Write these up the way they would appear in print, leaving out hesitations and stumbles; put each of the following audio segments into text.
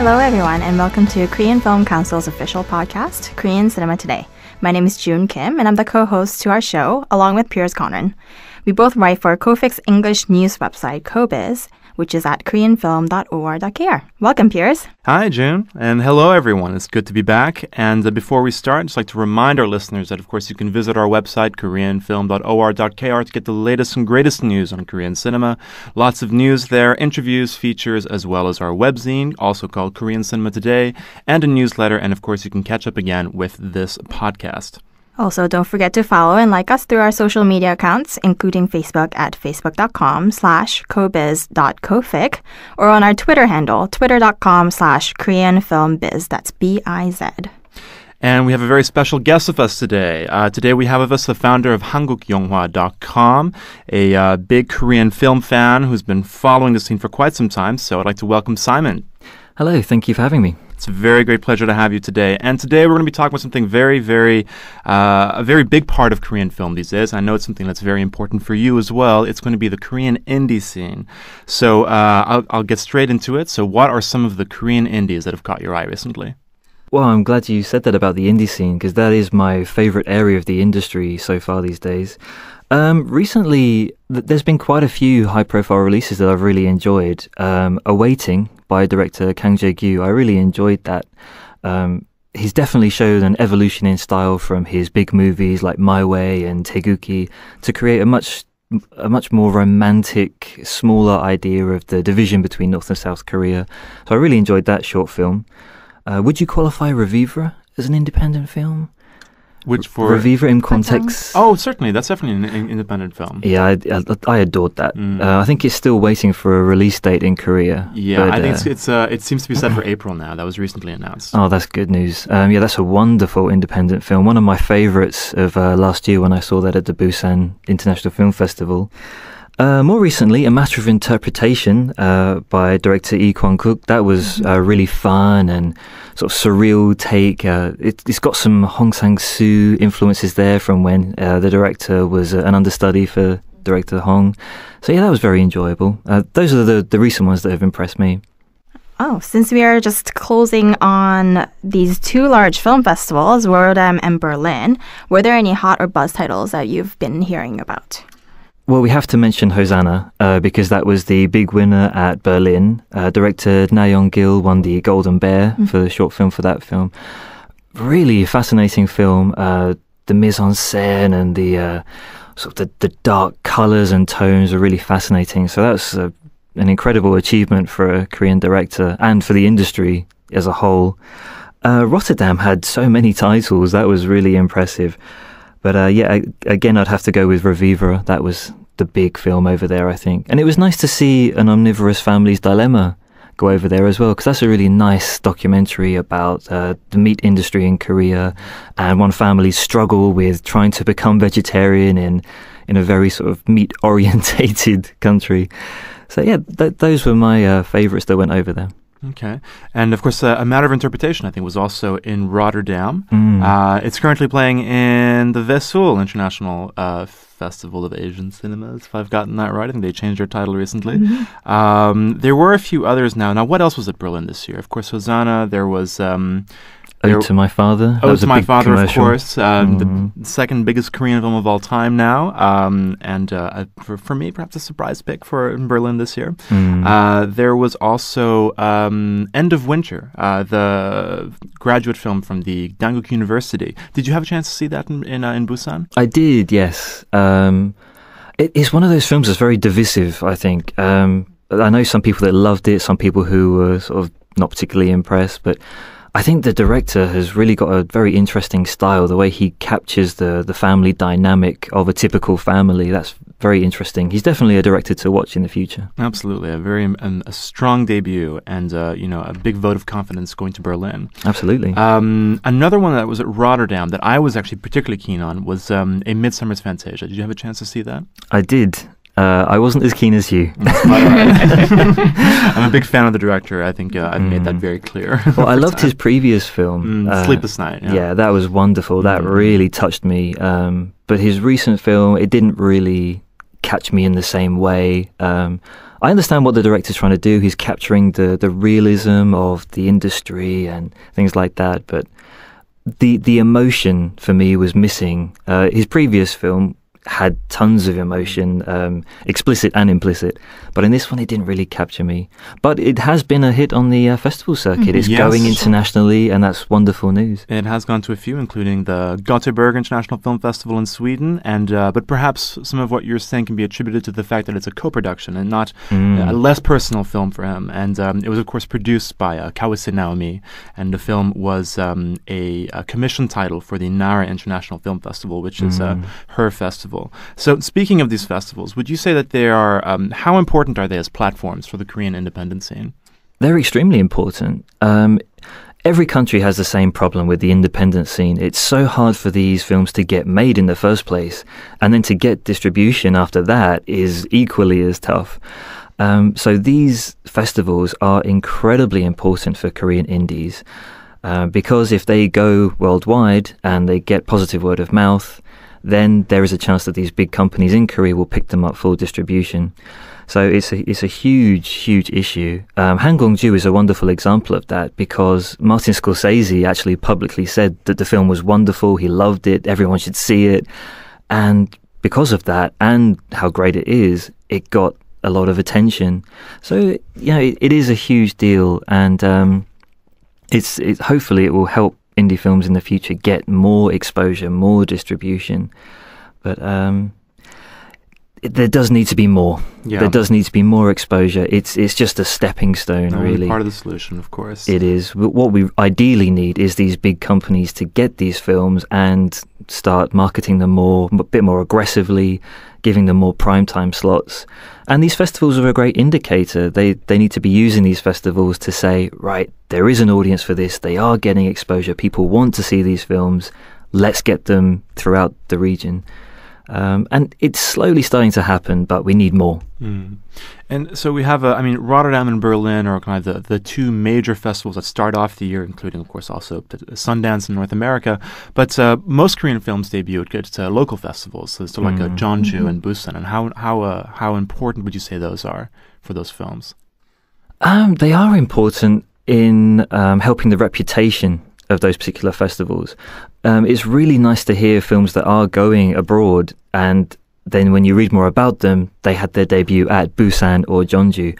Hello everyone and welcome to Korean Film Council's official podcast, Korean Cinema Today. My name is June Kim and I'm the co-host to our show along with Piers Conran. We both write for KOFIC's English news website, KoBiz, which is at koreanfilm.or.kr. Welcome, Piers. Hi, June, and hello, everyone. It's good to be back. And before we start, I'd just like to remind our listeners that, of course, you can visit our website, koreanfilm.or.kr, to get the latest and greatest news on Korean cinema. Lots of news there, interviews, features, as well as our webzine, also called Korean Cinema Today, and a newsletter. And, of course, you can catch up again with this podcast. Also, don't forget to follow and like us through our social media accounts, including Facebook at facebook.com/kobiz.kofic, or on our Twitter handle, twitter.com/KoreanFilmBiz. That's B-I-Z. And we have a very special guest with us today. Today we have with us the founder of HangukYeonghwa.com, a big Korean film fan who's been following the scene for quite some time. So I'd like to welcome Simon. Hello, thank you for having me. It's a very great pleasure to have you today. And today we're going to be talking about something a very big part of Korean film these days. I know it's something that's very important for you as well. It's going to be the Korean indie scene. So I'll get straight into it. So what are some of the Korean indies that have caught your eye recently? Well, I'm glad you said that about the indie scene, because that is my favorite area of the industry so far these days. Recently, there's been quite a few high-profile releases that I've really enjoyed. Awaiting by director Kang Jae-gyu, I really enjoyed that. He's definitely showed an evolution in style from his big movies like My Way and Taeguki to create a much more romantic, smaller idea of the division between North and South Korea. So I really enjoyed that short film. Would you qualify Revivra as an independent film? Which for Revivra in context? Oh, certainly. That's definitely an independent film. Yeah, I adored that. I think it's still waiting for a release date in Korea. Yeah, but, I think it seems to be set for April now. That was recently announced. Oh, that's good news. Yeah, that's a wonderful independent film. One of my favorites of last year when I saw that at the Busan International Film Festival. More recently, A Matter of Interpretation by director Lee Kwang-kook. That was really fun and sort of surreal take. It's got some Hong Sang-soo influences there from when the director was an understudy for director Hong. So yeah, that was very enjoyable. Those are the recent ones that have impressed me. Oh, since we are just closing on these two large film festivals, Rotterdam and Berlin, were there any hot or buzz titles that you've been hearing about? Well, we have to mention Hosanna because that was the big winner at Berlin. Director Na Young-gil won the Golden Bear for the short film for that film. Really fascinating film. The mise-en-scène and the sort of the dark colours and tones are really fascinating. So that's an incredible achievement for a Korean director and for the industry as a whole. Rotterdam had so many titles. That was really impressive. But yeah, again, I'd have to go with Revivra. That was the big film over there, I think. And it was nice to see An Omnivorous Family's Dilemma go over there as well, because that's a really nice documentary about the meat industry in Korea and one family's struggle with trying to become vegetarian in a very sort of meat-orientated country. So yeah, those were my favourites that went over there. Okay. And, of course, A Matter of Interpretation, I think, was also in Rotterdam. It's currently playing in the Vesoul International Festival of Asian Cinemas, if I've gotten that right. I think they changed their title recently. There were a few others now. Now, what else was at Berlin this year? Of course, Hosanna. There was... Ode to My Father. Ode to My Father, commercial. Of course. The second biggest Korean film of all time now. And for me, perhaps a surprise pick for Berlin this year. There was also End of Winter, the graduate film from the Hanguk University. Did you have a chance to see that in Busan? I did, yes. It's one of those films that's very divisive, I think. I know some people that loved it, some people who were sort of not particularly impressed, but I think the director has really got a very interesting style, the way he captures the family dynamic of a typical family. That's very interesting. He's definitely a director to watch in the future. Absolutely. A strong debut and, a big vote of confidence going to Berlin. Absolutely. Another one that was at Rotterdam that I was actually particularly keen on was A Midsummer's Fantasia. Did you have a chance to see that? I did. I wasn't as keen as you. I'm a big fan of the director. I think I've made that very clear. Well, I loved his previous film. Sleepless Night. Yeah, that was wonderful. That really touched me. But his recent film, it didn't really catch me in the same way. I understand what the director's trying to do. He's capturing the realism of the industry and things like that, but the emotion for me was missing. His previous film had tons of emotion, explicit and implicit, but in this one it didn't really capture me. But it has been a hit on the festival circuit. It's going internationally, and that's wonderful news. It has gone to a few, including the Gothenburg International Film Festival in Sweden, and but perhaps some of what you're saying can be attributed to the fact that it's a co-production and not a less personal film for him. And it was, of course, produced by Kawase Naomi, and the film was a commission title for the Nara International Film Festival, which is her festival. So speaking of these festivals, would you say that they are, how important are they as platforms for the Korean independent scene? They're extremely important. Every country has the same problem with the independent scene. It's so hard for these films to get made in the first place, and then to get distribution after that is equally as tough. So these festivals are incredibly important for Korean indies, because if they go worldwide and they get positive word of mouth, then there is a chance that these big companies in Korea will pick them up for distribution. So it's a huge issue. Hanguk is a wonderful example of that, because Martin Scorsese actually publicly said that the film was wonderful, he loved it, everyone should see it. And because of that, and how great it is, it got a lot of attention. So, it is a huge deal, and it's hopefully it will help indie films in the future get more exposure, more distribution. But there does need to be more. Yeah. There does need to be more exposure. It's just a stepping stone, really. Part of the solution, of course. It is. What we ideally need is these big companies to get these films and start marketing them a bit more aggressively, giving them more primetime slots. And these festivals are a great indicator. They need to be using these festivals to say, right, there is an audience for this. They are getting exposure. People want to see these films. Let's get them throughout the region. And it's slowly starting to happen, but we need more. And so we have, Rotterdam and Berlin are kind of the two major festivals that start off the year, including, of course, also Sundance in North America. But most Korean films debut at local festivals, so it's like Jeonju and Busan. And how important would you say those are for those films? They are important in helping the reputation of those particular festivals. It's really nice to hear films that are going abroad, and then when you read more about them, they had their debut at Busan or Jeonju,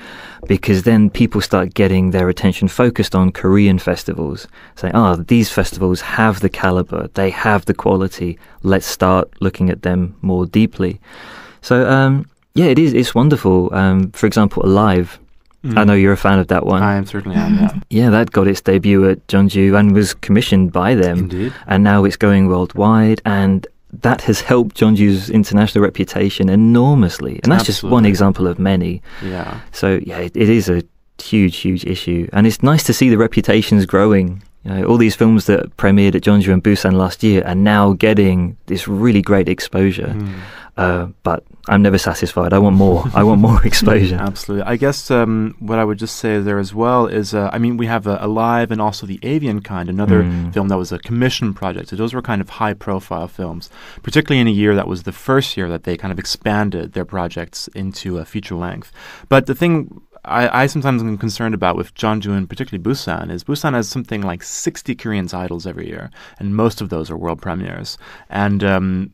because then people start getting their attention focused on Korean festivals. Saying, these festivals have the caliber, they have the quality, let's start looking at them more deeply. So, it's wonderful. For example, Alive. I know you're a fan of that one. I certainly am, yeah. Yeah, that got its debut at Jeonju and was commissioned by them. Indeed. And now it's going worldwide, and that has helped Jeonju's international reputation enormously. And that's just one example of many. Yeah. So, it is a huge issue. And it's nice to see the reputations growing. All these films that premiered at Jeonju and Busan last year are now getting this really great exposure. But I'm never satisfied. I want more. I want more exposure. Absolutely. I guess what I would just say there as well is, we have Alive and also The Avian Kind, another film that was a commission project. So those were kind of high-profile films, particularly in a year that was the first year that they kind of expanded their projects into a feature length. But the thing I sometimes am concerned about with Jeonju and particularly Busan is Busan has something like 60 Korean titles every year, and most of those are world premieres. And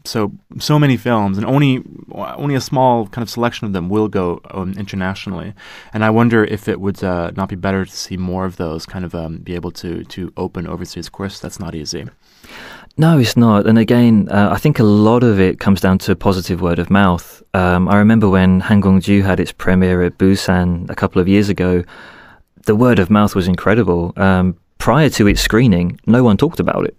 so many films, and only a small kind of selection of them will go internationally. And I wonder if it would not be better to see more of those kind of be able to open overseas. Of course, that's not easy. No, it's not. And again, I think a lot of it comes down to positive word of mouth. I remember when Hanguk had its premiere at Busan a couple of years ago, the word of mouth was incredible. Prior to its screening, no one talked about it.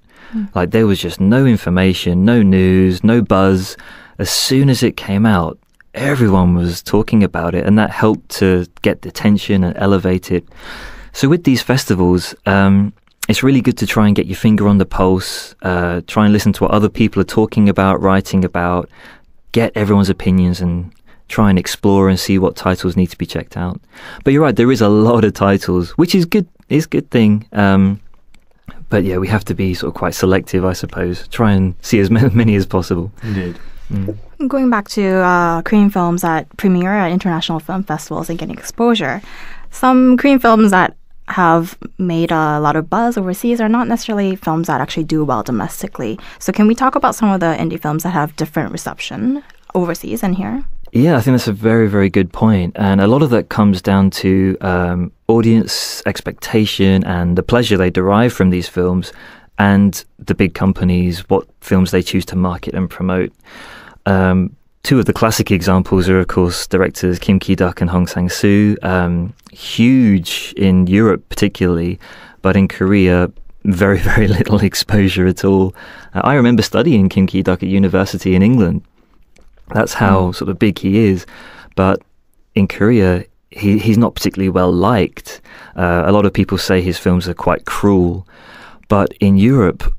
Like, there was just no information, no news, no buzz. As soon as it came out, everyone was talking about it, and that helped to get the attention and elevate it. So with these festivals, it's really good to try and get your finger on the pulse, try and listen to what other people are talking about, writing about, get everyone's opinions and try and explore and see what titles need to be checked out. But you're right, there is a lot of titles, which is good. It's a good thing. But yeah, we have to be sort of quite selective, I suppose. Try and see as many as possible. Indeed. Going back to Korean films that premiere at international film festivals and getting exposure, some Korean films that have made a lot of buzz overseas are not necessarily films that actually do well domestically. So can we talk about some of the indie films that have different reception overseas and here? Yeah, I think that's a very, very good point. And a lot of that comes down to audience expectation and the pleasure they derive from these films and the big companies, what films they choose to market and promote. Two of the classic examples are, of course, directors Kim Ki-duk and Hong Sang-soo, huge in Europe particularly, but in Korea, very, very little exposure at all. I remember studying Kim Ki-duk at university in England. That's how sort of big he is. But in Korea, he's not particularly well liked. A lot of people say his films are quite cruel. But in Europe,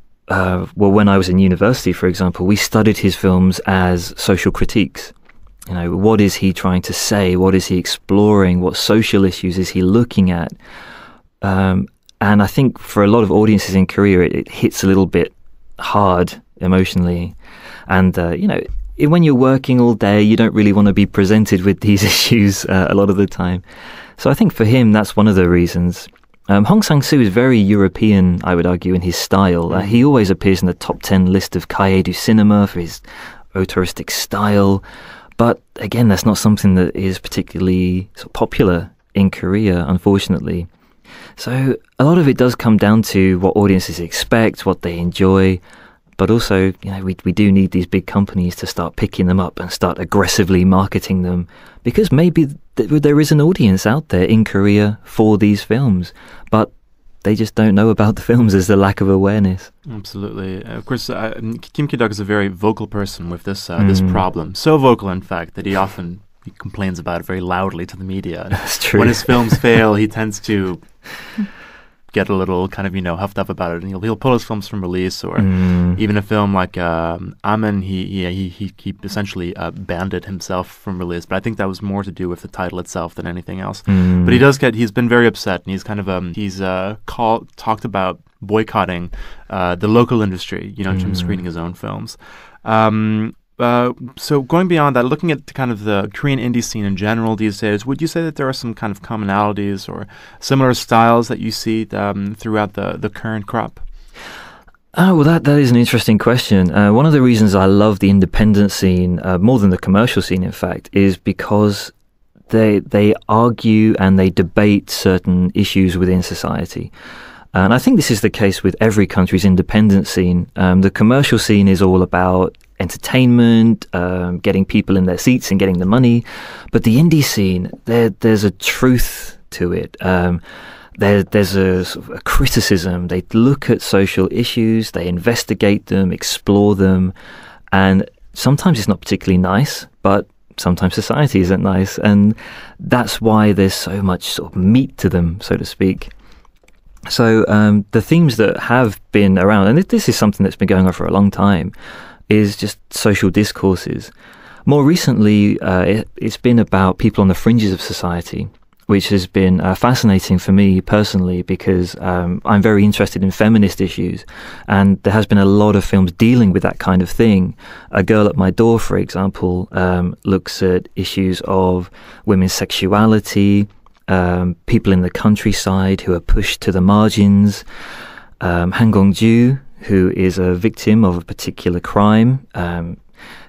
when I was in university, for example, we studied his films as social critiques. You know, what is he trying to say? What is he exploring? What social issues is he looking at? And I think for a lot of audiences in Korea, it hits a little bit hard emotionally. And, when you're working all day, you don't really want to be presented with these issues a lot of the time. So I think for him, that's one of the reasons. Hong Sang-soo is very European, I would argue, in his style. He always appears in the top 10 list of Cahiers du Cinema for his auteuristic style. But again, that's not something that is particularly sort of popular in Korea, unfortunately. So a lot of it does come down to what audiences expect, what they enjoy. But also, we do need these big companies to start picking them up and start aggressively marketing them, because maybe there is an audience out there in Korea for these films, but they just don't know about the films. There's a lack of awareness. Absolutely. Of course, Kim Ki-duk is a very vocal person with this problem. So vocal, in fact, that he complains about it very loudly to the media. That's true. When his films fail, he tends to get a little kind of, huffed up about it, and he'll pull his films from release, or even a film like Amen, he essentially banned it himself from release, but I think that was more to do with the title itself than anything else. But he's been very upset, and he's kind of talked about boycotting the local industry, in terms of screening his own films. So going beyond that, looking at kind of the Korean indie scene in general these days, would you say that there are some kind of commonalities or similar styles that you see throughout the current crop? Oh, well, that is an interesting question. One of the reasons I love the independent scene, more than the commercial scene, in fact, is because they argue and they debate certain issues within society. And I think this is the case with every country's independent scene. The commercial scene is all about entertainment, getting people in their seats and getting the money. But the indie scene, there's a truth to it. There's a sort of a criticism. They look at social issues, they investigate them, explore them. And sometimes it's not particularly nice, but sometimes society isn't nice. And that's why there's so much sort of meat to them, so to speak. So the themes that have been around, and this is something that's been going on for a long time, is just social discourses. More recently, it's been about people on the fringes of society, which has been fascinating for me personally, because I'm very interested in feminist issues, and there has been a lot of films dealing with that kind of thing. A Girl at My Door, for example, looks at issues of women's sexuality, people in the countryside who are pushed to the margins. Hanguk Yeonghwa, who is a victim of a particular crime,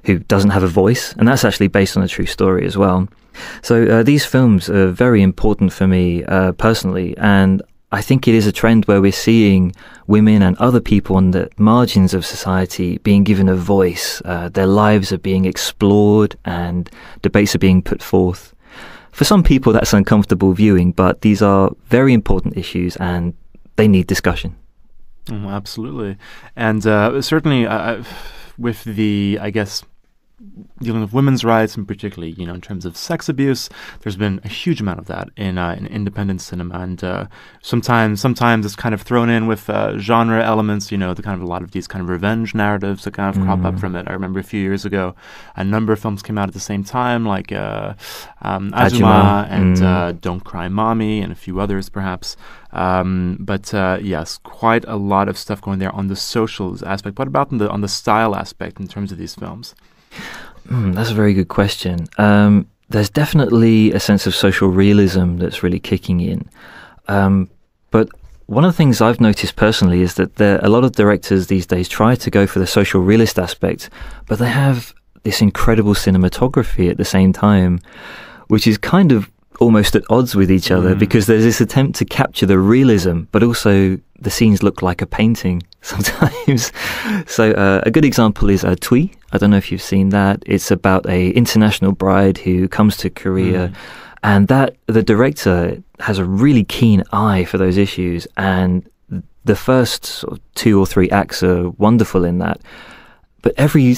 who doesn't have a voice, and that's actually based on a true story as well. So these films are very important for me personally, and I think it is a trend where we're seeing women and other people on the margins of society being given a voice. Their lives are being explored and debates are being put forth. For some people, that's uncomfortable viewing, but these are very important issues and they need discussion. Absolutely. And certainly with the, I guess, dealing with women's rights, and particularly, in terms of sex abuse, there's been a huge amount of that in independent cinema, and sometimes it's kind of thrown in with genre elements. The kind of a lot of these kind of revenge narratives that kind of crop up from it. I remember a few years ago, a number of films came out at the same time, like Ajuma and Don't Cry Mommy, and a few others perhaps. But yes, quite a lot of stuff going there on the social aspect. What about on the style aspect in terms of these films? That's a very good question. There's definitely a sense of social realism that's really kicking in. But one of the things I've noticed personally is that a lot of directors these days try to go for the social realist aspect, but they have this incredible cinematography at the same time, which is kind of almost at odds with each other, because there's this attempt to capture the realism, but also the scenes look like a painting sometimes. So a good example is Tui. I don't know if you've seen that. It's about a international bride who comes to Korea, and that the director has a really keen eye for those issues, and the first sort of 2 or 3 acts are wonderful in that. But every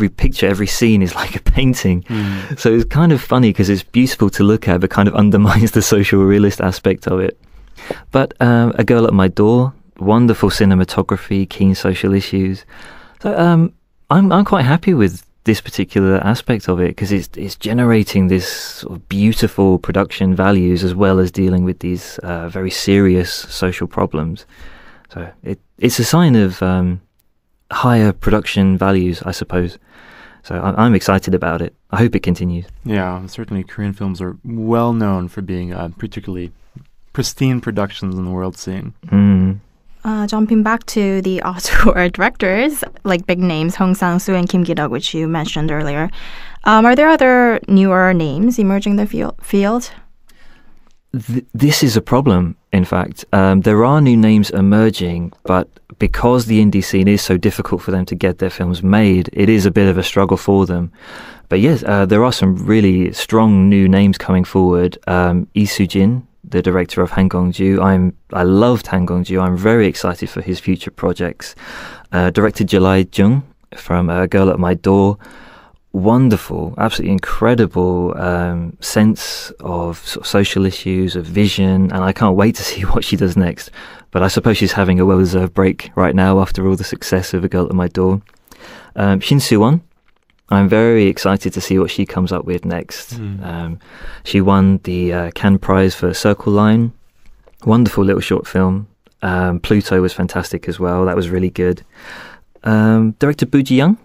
picture, every scene is like a painting. So it's kind of funny because it's beautiful to look at, but kind of undermines the social realist aspect of it. But A Girl at My Door, wonderful cinematography, keen social issues. So I'm quite happy with this particular aspect of it, because it's generating this sort of beautiful production values as well as dealing with these very serious social problems. So it's a sign of higher production values, I suppose. So I'm excited about it. I hope it continues. Yeah, certainly Korean films are well known for being particularly pristine productions in the world scene. Jumping back to the auteur directors, like big names, Hong Sang-soo and Kim Ki-duk, which you mentioned earlier. Are there other newer names emerging in the field? This is a problem, in fact. There are new names emerging, but because the indie scene is so difficult for them to get their films made, it is a bit of a struggle for them. But yes, there are some really strong new names coming forward. Lee Soo-jin, the director of Hanguk Yeonghwa. I loved Hanguk Yeonghwa. I'm very excited for his future projects. Director Jalai Jung from A Girl at My Door. Wonderful, absolutely incredible sense of sort of social issues, of vision, and I can't wait to see what she does next. But I suppose she's having a well-deserved break right now after all the success of A Girl at My Door. Shin Soo-won, I'm very excited to see what she comes up with next. She won the Cannes Prize for Circle Line. Wonderful little short film. Pluto was fantastic as well. That was really good. Director Boo Ji-young,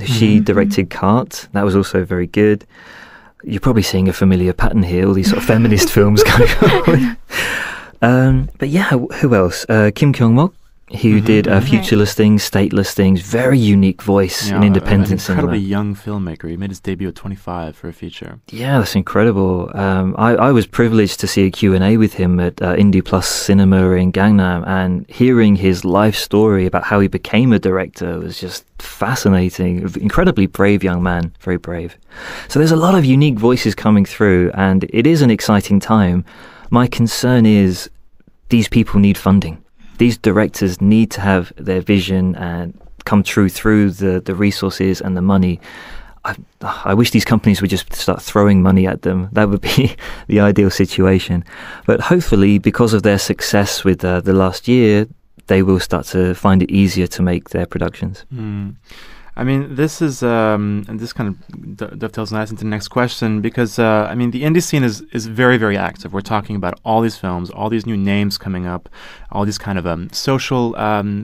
she directed Cart. That was also very good. You're probably seeing a familiar pattern here, all these sort of feminist films going on. But yeah, who else? Kim Kyung-mok, who did Future Listings, Stateless Things, very unique voice in independent cinema. Incredibly young filmmaker. He made his debut at 25 for a feature. Yeah, that's incredible. I was privileged to see a Q&A with him at Indie Plus Cinema in Gangnam, and hearing his life story about how he became a director was just fascinating. Incredibly brave young man, very brave. So there's a lot of unique voices coming through, and it is an exciting time. My concern is these people need funding. These directors need to have their vision and come true through the resources and the money. I wish these companies would just start throwing money at them. That would be the ideal situation. But hopefully, because of their success with the last year, they will start to find it easier to make their productions. I mean, this is, and this kind of dovetails nice into the next question, because, I mean, the indie scene is very, very active. We're talking about all these films, all these new names coming up, all these kind of social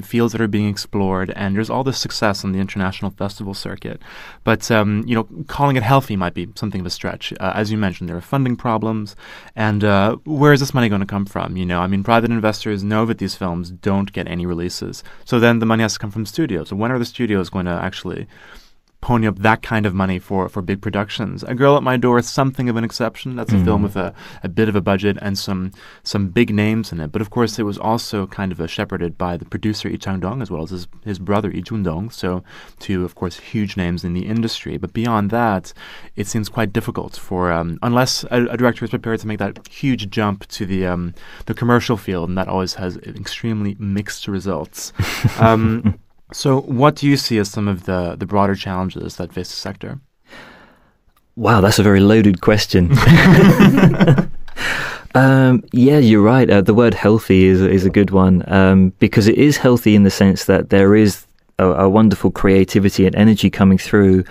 fields that are being explored, and there's all this success on the international festival circuit. But, you know, calling it healthy might be something of a stretch. As you mentioned, there are funding problems, and where is this money going to come from? You know, I mean, private investors know that these films don't get any releases. So then the money has to come from studios. So when are the studios going to actually pony up that kind of money for big productions? A Girl at My Door is something of an exception. That's a film with a bit of a budget and some big names in it. But of course, it was also kind of shepherded by the producer Lee Chang-dong as well as his brother Lee Jun-dong. So two, of course, huge names in the industry. But beyond that, it seems quite difficult for unless a director is prepared to make that huge jump to the commercial field, and that always has extremely mixed results. So what do you see as some of the broader challenges that face the sector? Wow, that's a very loaded question. Yeah, you're right. The word healthy is a good one, because it is healthy in the sense that there is a wonderful creativity and energy coming through,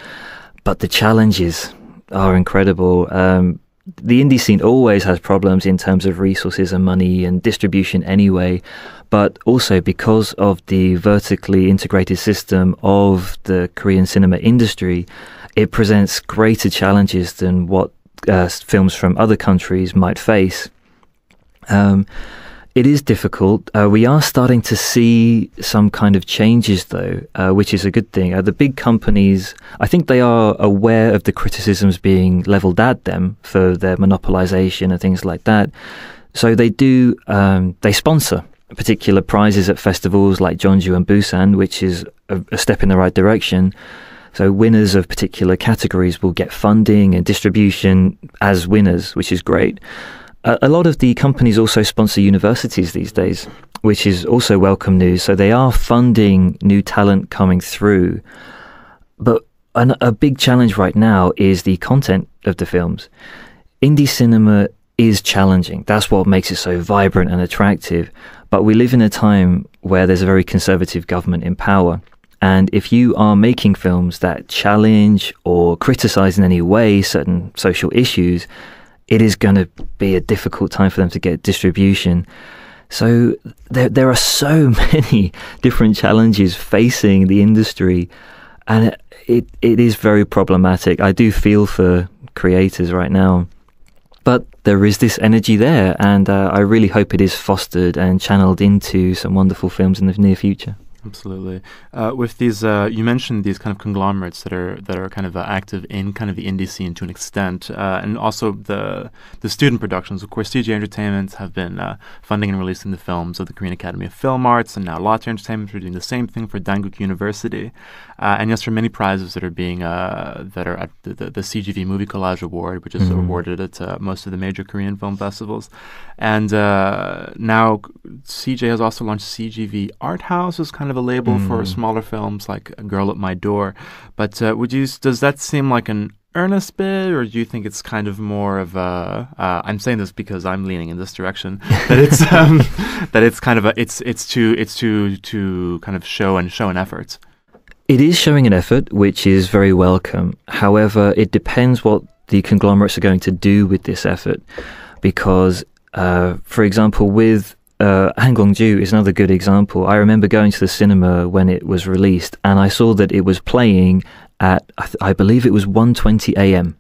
but the challenges are incredible. The indie scene always has problems in terms of resources and money and distribution anyway, but also because of the vertically integrated system of the Korean cinema industry, it presents greater challenges than what films from other countries might face. It is difficult. We are starting to see some kind of changes, though, which is a good thing. The big companies, I think they are aware of the criticisms being leveled at them for their monopolization and things like that. So they do, they sponsor particular prizes at festivals like Jeonju and Busan, which is a step in the right direction. So winners of particular categories will get funding and distribution as winners, which is great. A lot of the companies also sponsor universities these days, which is also welcome news. So they are funding new talent coming through. But a big challenge right now is the content of the films. Indie cinema is challenging. That's what makes it so vibrant and attractive. But we live in a time where there's a very conservative government in power. And if you are making films that challenge or criticize in any way certain social issues, it is going to be a difficult time for them to get distribution. So there are so many different challenges facing the industry, and it is very problematic. I do feel for creators right now. But there is this energy there, and I really hope it is fostered and channeled into some wonderful films in the near future. Absolutely. With these, you mentioned these kind of conglomerates that are kind of active in kind of the indie scene to an extent, and also the student productions. Of course, CJ Entertainment have been funding and releasing the films of the Korean Academy of Film Arts, and now Lotte Entertainment are doing the same thing for Hanguk University. And yes, there are many prizes that are being that are at the CGV Movie Collage Award, which is awarded at most of the major Korean film festivals. And now CJ has also launched CGV Art House as kind of a label for smaller films like A Girl at My Door. But does that seem like an earnest bid, or do you think it's kind of more of a I'm saying this because I'm leaning in this direction, that it's that it's kind of it's to kind of show an effort? It is showing an effort, which is very welcome. However, it depends what the conglomerates are going to do with this effort, because for example, with Hanguk is another good example. I remember going to the cinema when it was released, and I saw that it was playing at, I believe it was 1:20 a.m.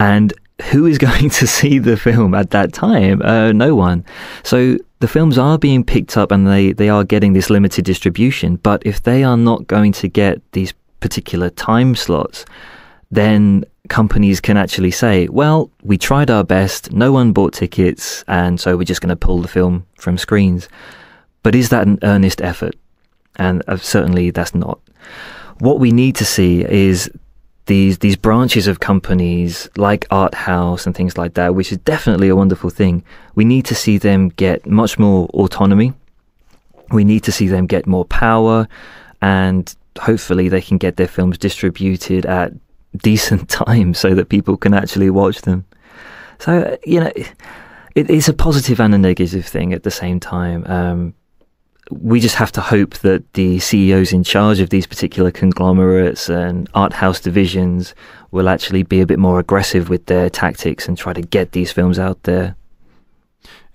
And who is going to see the film at that time? No one. So the films are being picked up, and they are getting this limited distribution. But if they are not going to get these particular time slots, then companies can actually say, well, we tried our best, no one bought tickets, and so we're just going to pull the film from screens. But is that an earnest effort? And certainly that's not. What we need to see is these branches of companies like Art House and things like that, which is definitely a wonderful thing. We need to see them get much more autonomy. We need to see them get more power, and hopefully they can get their films distributed at decent time so that people can actually watch them. So, it's a positive and a negative thing at the same time. We just have to hope that the CEOs in charge of these particular conglomerates and art house divisions will actually be a bit more aggressive with their tactics and try to get these films out there.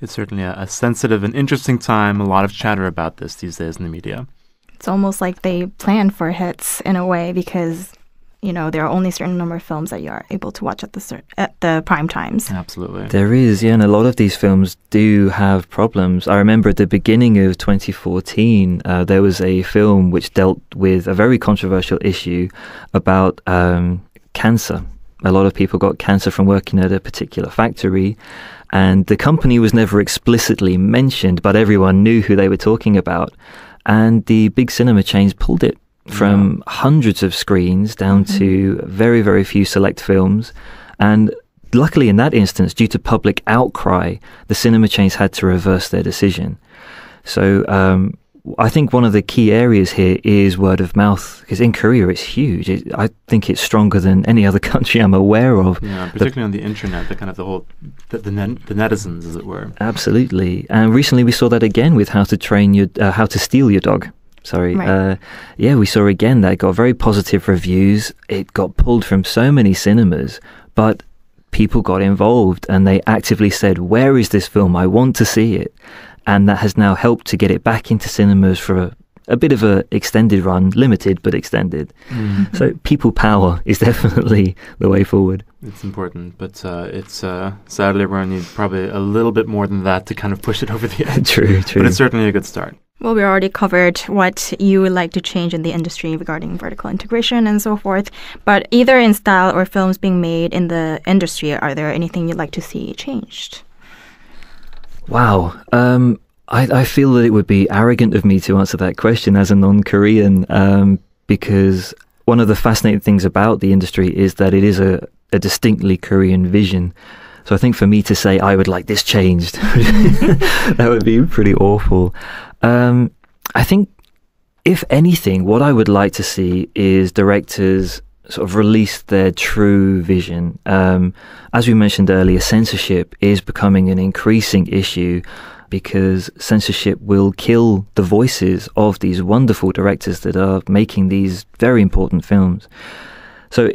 It's certainly a sensitive and interesting time. A lot of chatter about this these days in the media. It's almost like they plan for hits in a way, because there are only a certain number of films that you are able to watch at the prime times. Absolutely. There is, and a lot of these films do have problems. I remember at the beginning of 2014, there was a film which dealt with a very controversial issue about cancer. A lot of people got cancer from working at a particular factory, and the company was never explicitly mentioned, but everyone knew who they were talking about. And the big cinema chains pulled it from hundreds of screens down to very, very few select films. And luckily in that instance, due to public outcry, the cinema chains had to reverse their decision. So I think one of the key areas here is word of mouth, because in Korea it's huge. I think it's stronger than any other country I'm aware of. Yeah, particularly on the internet, the netizens, as it were. Absolutely. And recently we saw that again with How to Steal Your Dog. Right. We saw again that it got very positive reviews. It got pulled from so many cinemas, but people got involved and they actively said, where is this film? I want to see it. and that has now helped to get it back into cinemas for a bit of a extended run, limited but extended. So people power is definitely the way forward. It's important, but it's sadly we're going to need probably a little bit more than that to kind of push it over the edge. True. But it's certainly a good start. Well, we already covered what you would like to change in the industry regarding vertical integration and so forth. But either in style or films being made in the industry, are there anything you'd like to see changed? Wow. I feel that it would be arrogant of me to answer that question as a non-Korean, because one of the fascinating things about the industry is that it is a distinctly Korean vision. So I think for me to say I would like this changed, that would be pretty awful. I think, if anything, what I would like to see is directors sort of release their true vision. As we mentioned earlier, censorship is becoming an increasing issue because censorship will kill the voices of these wonderful directors that are making these very important films. So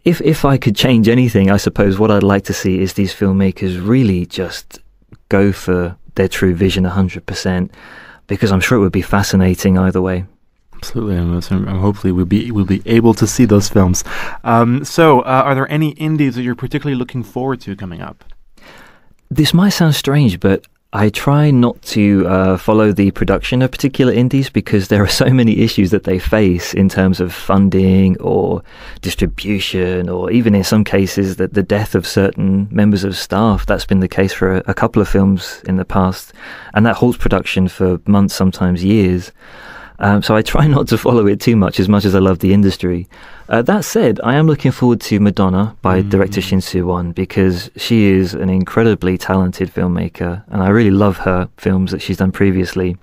if I could change anything, I suppose what I'd like to see is these filmmakers really just go for their true vision 100%, because I'm sure it would be fascinating either way. Absolutely, and hopefully we'll be able to see those films. So, are there any indies that you're particularly looking forward to coming up? This might sound strange, but I try not to follow the production of particular indies because there are so many issues that they face in terms of funding or distribution, or even in some cases the death of certain members of staff. That's been the case for a couple of films in the past, and that halts production for months, sometimes years. So I try not to follow it too much as I love the industry. That said, I am looking forward to Madonna by director Shin Soo-won, because she is an incredibly talented filmmaker, and I really love her films that she's done previously.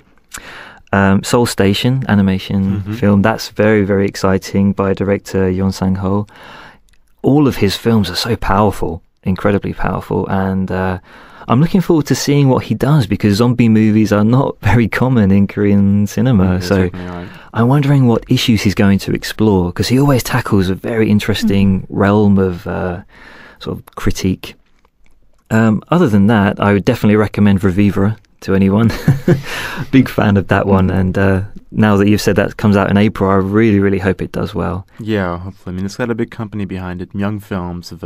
Seoul Station animation film, that's very, very exciting, by director Yeon Sang-ho. All of his films are so powerful, incredibly powerful, and I'm looking forward to seeing what he does, because zombie movies are not very common in Korean cinema. So I'm wondering what issues he's going to explore, because he always tackles a very interesting realm of sort of critique. Other than that, I would definitely recommend Revivera to anyone. Big fan of that one, and now that you've said that comes out in April, I really, really hope it does well. Yeah, hopefully. I mean, it's got a big company behind it. Young Films have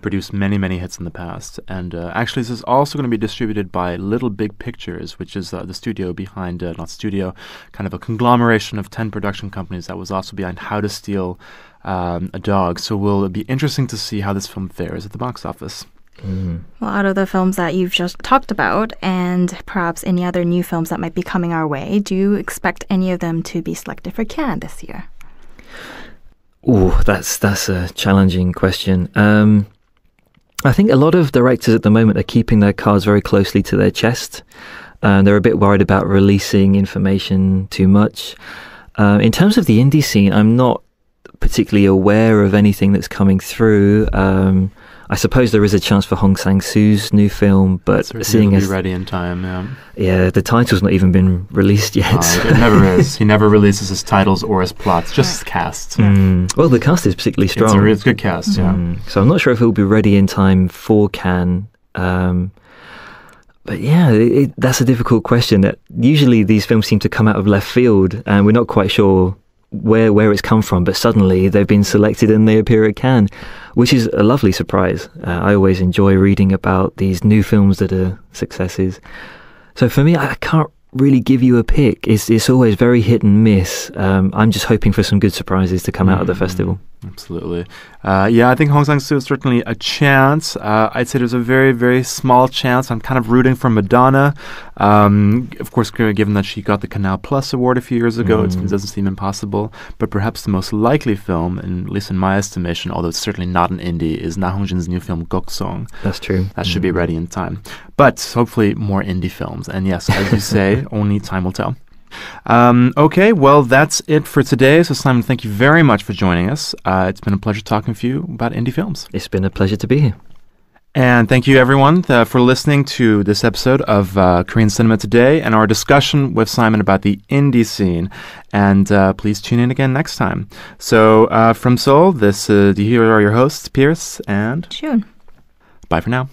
produced many, many hits in the past. And actually, this is also going to be distributed by Little Big Pictures, which is the studio behind, not studio, kind of a conglomeration of 10 production companies that was also behind How to Steal a Dog. So it'll be interesting to see how this film fares at the box office. Well, out of the films that you've just talked about, and perhaps any other new films that might be coming our way, do you expect any of them to be selected for Cannes this year? Oh, that's a challenging question. I think a lot of directors at the moment are keeping their cards very closely to their chest. They're a bit worried about releasing information too much. In terms of the indie scene, I'm not particularly aware of anything that's coming through. I suppose there is a chance for Hong Sang-soo's new film, but seeing as be ready in time, the title's not even been released yet. It never is. He never releases his titles or his plots, just his cast. Well, the cast is particularly strong. It's a good cast, yeah. So I'm not sure if it will be ready in time for Cannes. But yeah, that's a difficult question. That usually these films seem to come out of left field, and we're not quite sure where it's come from, but suddenly they've been selected and they appear at Cannes, which is a lovely surprise. I always enjoy reading about these new films that are successes. So for me, I can't really give you a pick. It's always very hit and miss. I'm just hoping for some good surprises to come out of the festival. Absolutely. I think Hong Sang-soo is certainly a chance. I'd say there's a very, very small chance. I'm kind of rooting for Madonna. Of course, given that she got the Canal Plus award a few years ago, it doesn't seem impossible. But perhaps the most likely film, at least in my estimation, although it's certainly not an indie, is Na Hong-jin's new film, Goksong. That's true. That should be ready in time. But hopefully more indie films. And yes, as you say, only time will tell. Okay, well, that's it for today. So, Simon, thank you very much for joining us. It's been a pleasure talking with you about indie films. It's been a pleasure to be here. And thank you, everyone, for listening to this episode of Korean Cinema Today and our discussion with Simon about the indie scene. And please tune in again next time. So, from Seoul, here are your hosts, Pierce and June. Bye for now.